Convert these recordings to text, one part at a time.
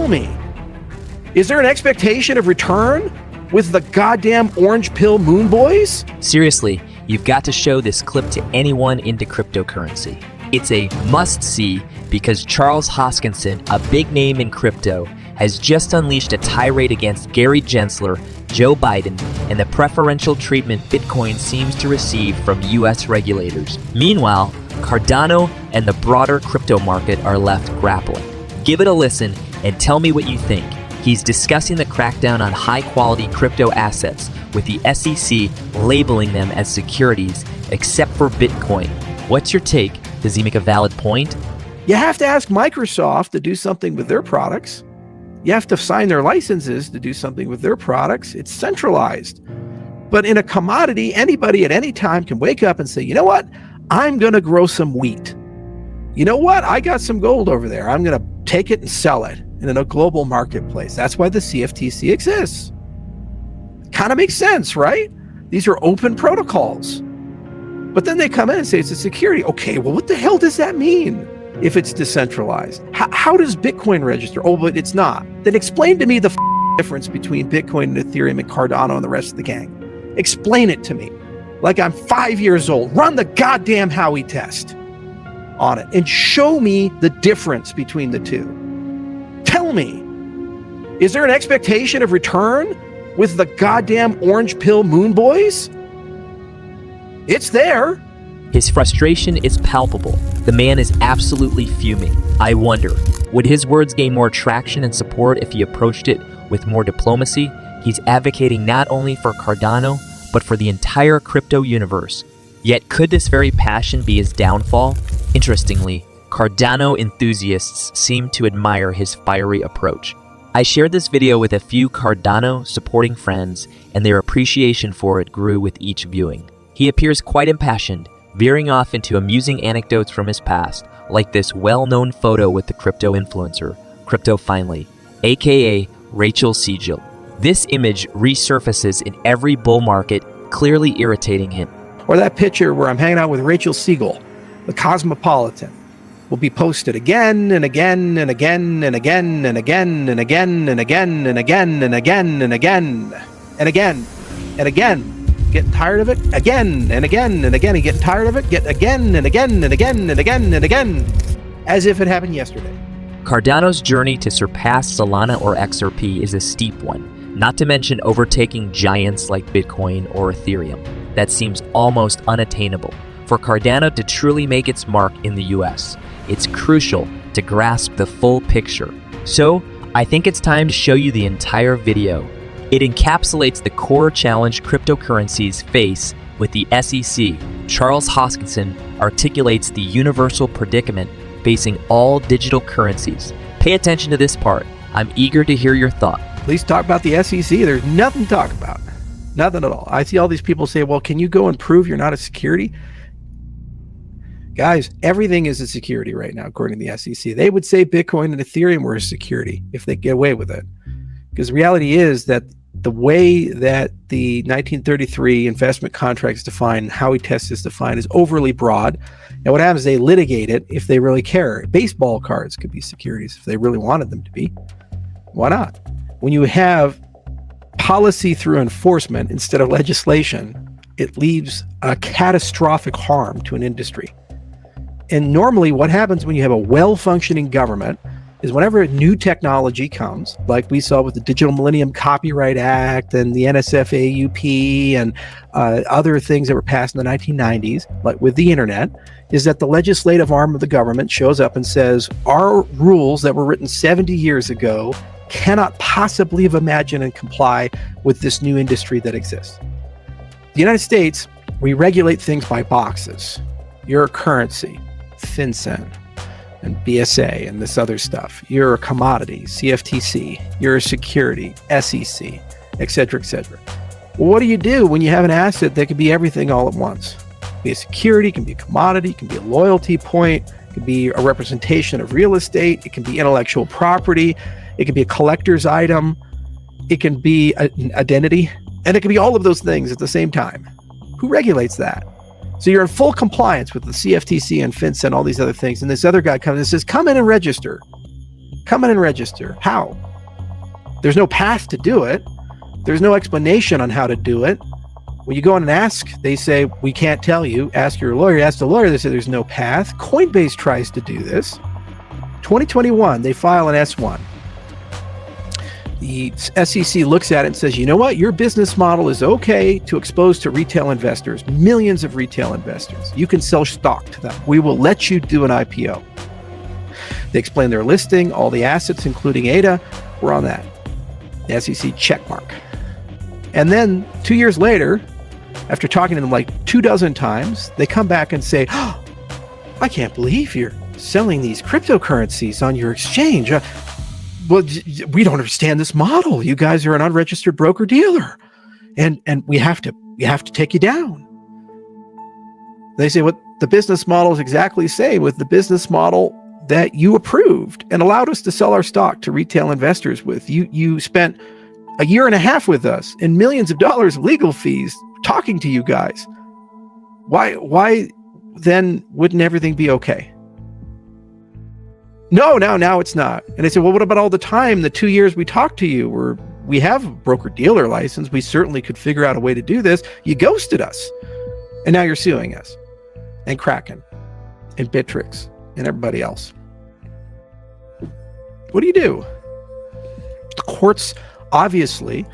Tell me, is there an expectation of return with the goddamn orange pill moon boys? Seriously, you've got to show this clip to anyone into cryptocurrency. It's a must-see because Charles Hoskinson, a big name in crypto, has just unleashed a tirade against Gary Gensler, Joe Biden, and the preferential treatment Bitcoin seems to receive from US regulators. Meanwhile, Cardano and the broader crypto market are left grappling. Give it a listen and tell me what you think. He's discussing the crackdown on high-quality crypto assets, with the SEC labeling them as securities, except for Bitcoin. What's your take? Does he make a valid point? You have to ask Microsoft to do something with their products. You have to sign their licenses to do something with their products. It's centralized. But in a commodity, anybody at any time can wake up and say, you know what? I'm going to grow some wheat. You know what? I got some gold over there. I'm going to take it and sell it in a global marketplace. That's why the CFTC exists. Kind of makes sense, right? These are open protocols. But then they come in and say it's a security. Okay, well, what the hell does that mean if it's decentralized? How does Bitcoin register? Oh, but it's not. Then explain to me the difference between Bitcoin and Ethereum and Cardano and the rest of the gang. Explain it to me. Like I'm 5 years old. Run the goddamn Howey test on it and show me the difference between the two. Tell me, is there an expectation of return with the goddamn orange pill moon boys? It's there. His frustration is palpable. The man is absolutely fuming. I wonder, would his words gain more traction and support if he approached it with more diplomacy? He's advocating not only for Cardano, but for the entire crypto universe. Yet could this very passion be his downfall? Interestingly, Cardano enthusiasts seem to admire his fiery approach. I shared this video with a few Cardano supporting friends, and their appreciation for it grew with each viewing. He appears quite impassioned, veering off into amusing anecdotes from his past, like this well-known photo with the crypto influencer, Crypto Finally, aka Rachel Siegel. This image resurfaces in every bull market, clearly irritating him. Or that picture where I'm hanging out with Rachel Siegel, the Cosmopolitan, will be posted again and again and again and again and again and again and again and again and again and again and again and again. Getting tired of it? Again and again and again and getting tired of it? Get again and again and again and again and again, as if it happened yesterday. Cardano's journey to surpass Solana or XRP is a steep one, not to mention overtaking giants like Bitcoin or Ethereum. That seems almost unattainable. For Cardano to truly make its mark in the US, it's crucial to grasp the full picture. So, I think it's time to show you the entire video. It encapsulates the core challenge cryptocurrencies face with the SEC. Charles Hoskinson articulates the universal predicament facing all digital currencies. Pay attention to this part. I'm eager to hear your thought. Please talk about the SEC. There's nothing to talk about. Nothing at all. I see all these people say, well, can you go and prove you're not a security? Guys, everything is a security right now, according to the SEC. They would say Bitcoin and Ethereum were a security if they get away with it. Because the reality is that the way that the 1933 investment contracts define, Howey test is defined, is overly broad. And what happens is they litigate it if they really care. Baseball cards could be securities if they really wanted them to be. Why not? When you have policy through enforcement instead of legislation, it leaves a catastrophic harm to an industry. And normally what happens when you have a well-functioning government is whenever a new technology comes, like we saw with the Digital Millennium Copyright Act and the NSF-AUP and other things that were passed in the 1990s, like with the internet, is that the legislative arm of the government shows up and says, our rules that were written 70 years ago cannot possibly have imagined and comply with this new industry that exists. The United States, we regulate things by boxes. You're a currency, FinCEN, and BSA and this other stuff. You're a commodity, CFTC. You're a security, SEC, et cetera, et cetera. Well, what do you do when you have an asset that can be everything all at once? It can be a security, it can be a commodity, it can be a loyalty point, it can be a representation of real estate, it can be intellectual property, it can be a collector's item, it can be an identity, and it can be all of those things at the same time. Who regulates that? So you're in full compliance with the CFTC and FinCEN and all these other things. And this other guy comes and says, come in and register. Come in and register. How? There's no path to do it. There's no explanation on how to do it. When you go in and ask, they say, we can't tell you. Ask your lawyer. Ask the lawyer. They say there's no path. Coinbase tries to do this. 2021, they file an S1. The SEC looks at it and says, you know what? Your business model is okay to expose to retail investors, millions of retail investors. You can sell stock to them. We will let you do an IPO. They explain their listing, all the assets, including ADA. We're on that. The SEC checkmark. And then 2 years later, after talking to them like 24 times, they come back and say, oh, I can't believe you're selling these cryptocurrencies on your exchange. Well, we don't understand this model. You guys are an unregistered broker dealer, and we have to take you down. They say, what the business model is exactly the same with the business model that you approved and allowed us to sell our stock to retail investors with. You spent a year and a half with us and millions of dollars of legal fees talking to you guys. Why then wouldn't everything be okay? No, now it's not. And I said, well, what about all the time, the 2 years we talked to you, we have a broker-dealer license. We certainly could figure out a way to do this. You ghosted us. And now you're suing us. And Kraken. And Bittrex. And everybody else. What do you do? The courts obviously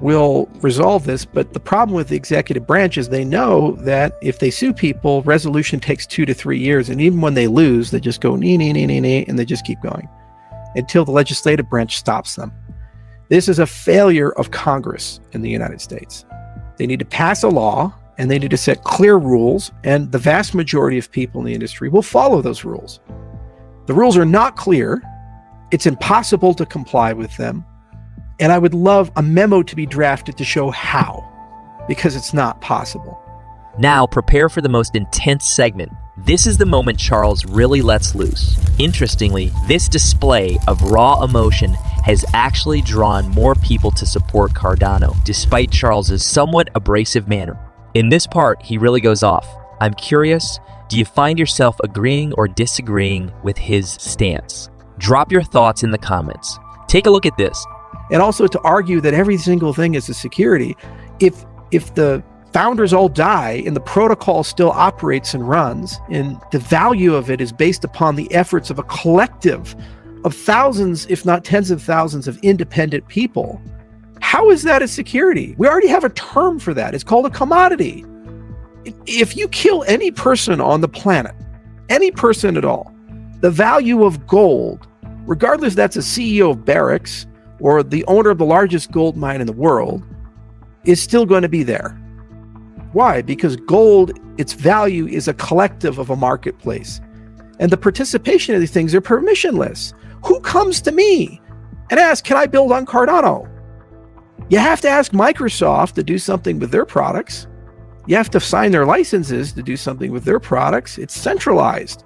will resolve this, but the problem with the executive branch is they know that if they sue people, resolution takes 2 to 3 years, and even when they lose, they just go nee, and they just keep going until the legislative branch stops them. This is a failure of Congress in the United States. They need to pass a law, and they need to set clear rules, and the vast majority of people in the industry will follow those rules. The rules are not clear. It's impossible to comply with them. And I would love a memo to be drafted to show how, because it's not possible. Now, prepare for the most intense segment. This is the moment Charles really lets loose. Interestingly, this display of raw emotion has actually drawn more people to support Cardano, despite Charles's somewhat abrasive manner. In this part, he really goes off. I'm curious, do you find yourself agreeing or disagreeing with his stance? Drop your thoughts in the comments. Take a look at this. And also to argue that every single thing is a security. If the founders all die and the protocol still operates and runs, and the value of it is based upon the efforts of a collective of thousands, if not tens of thousands of independent people, how is that a security? We already have a term for that. It's called a commodity. If you kill any person on the planet, any person at all, the value of gold, regardless if that's a CEO of Barracks or the owner of the largest gold mine in the world, is still going to be there. Why? Because gold, its value is a collective of a marketplace. And the participation of these things are permissionless. Who comes to me and asks, can I build on Cardano? You have to ask Microsoft to do something with their products. You have to sign their licenses to do something with their products. It's centralized.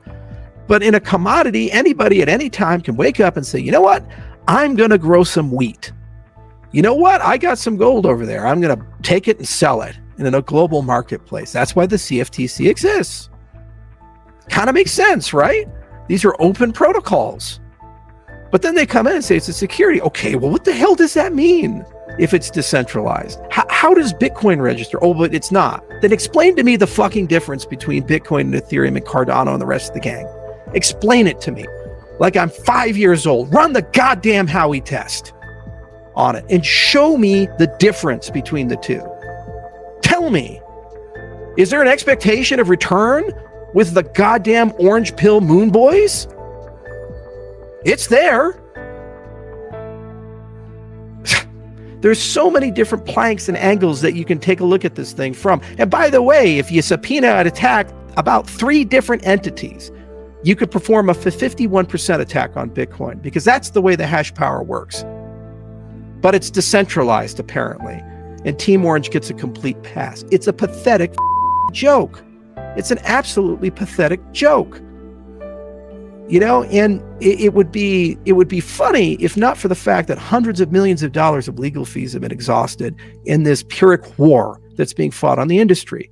But in a commodity, anybody at any time can wake up and say, you know what? I'm going to grow some wheat. You know what? I got some gold over there. I'm going to take it and sell it in a global marketplace. That's why the CFTC exists. Kind of makes sense, right? These are open protocols. But then they come in and say it's a security. Okay, well, what the hell does that mean if it's decentralized? How does Bitcoin register? Oh, but it's not. Then explain to me the fucking difference between Bitcoin and Ethereum and Cardano and the rest of the gang. Explain it to me. Like I'm 5 years old. Run the goddamn Howey test on it and show me the difference between the two. Tell me, is there an expectation of return with the goddamn orange pill moon boys? It's there. There's so many different planks and angles that you can take a look at this thing from. And by the way, if you subpoena and attack about 3 different entities, you could perform a 51% attack on Bitcoin, because that's the way the hash power works. But it's decentralized, apparently, and Team Orange gets a complete pass. It's a pathetic joke. It's an absolutely pathetic joke. You know, and it would be funny if not for the fact that hundreds of millions of dollars of legal fees have been exhausted in this Pyrrhic war that's being fought on the industry.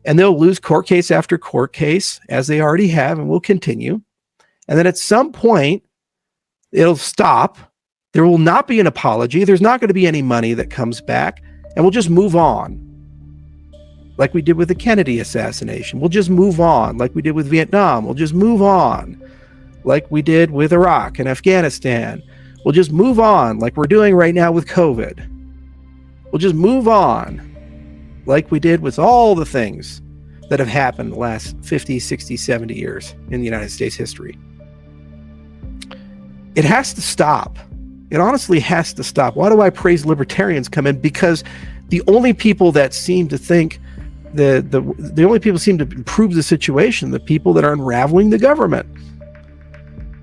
And they'll lose court case after court case, as they already have and will continue. And then at some point, It'll stop. There will not be an apology. There's not going to be any money that comes back, and we'll just move on. Like we did with the Kennedy assassination. We'll just move on. Like we did with Vietnam. We'll just move on. Like we did with Iraq and Afghanistan. We'll just move on like we're doing right now with COVID. We'll just move on like we did with all the things that have happened the last 50, 60, 70 years in the United States history. It has to stop. It honestly has to stop. Why do I praise libertarians come in? Because the only people that seem to think the only people seem to improve the situation, the people that are unraveling the government.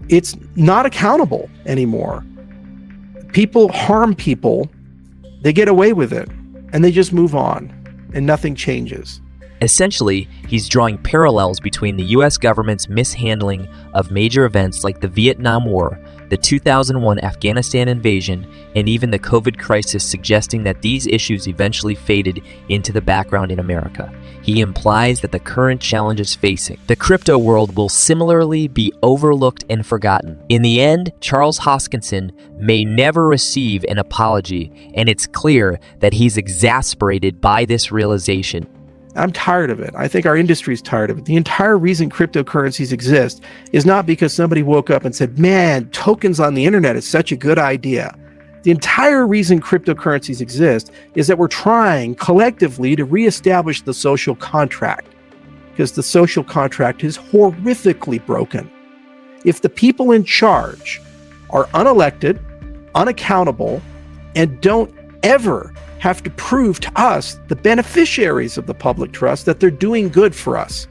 It's not accountable anymore. People harm people, they get away with it, and they just move on, and nothing changes. Essentially, he's drawing parallels between the US government's mishandling of major events like the Vietnam War, the 2001 Afghanistan invasion, and even the COVID crisis, suggesting that these issues eventually faded into the background in America. He implies that the current challenges facing the crypto world will similarly be overlooked and forgotten. In the end, Charles Hoskinson may never receive an apology, and it's clear that he's exasperated by this realization. I'm tired of it. I think our industry's tired of it. The entire reason cryptocurrencies exist is not because somebody woke up and said, man, tokens on the internet is such a good idea. The entire reason cryptocurrencies exist is that we're trying collectively to reestablish the social contract, because the social contract is horrifically broken. If the people in charge are unelected, unaccountable, and don't ever have to prove to us, the beneficiaries of the public trust, that they're doing good for us.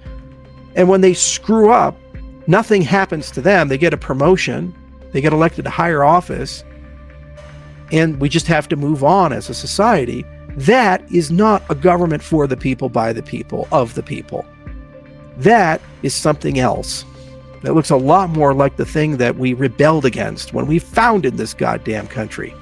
And when they screw up, nothing happens to them. They get a promotion, they get elected to higher office, and we just have to move on as a society. That is not a government for the people, by the people, of the people. That is something else. That looks a lot more like the thing that we rebelled against when we founded this goddamn country.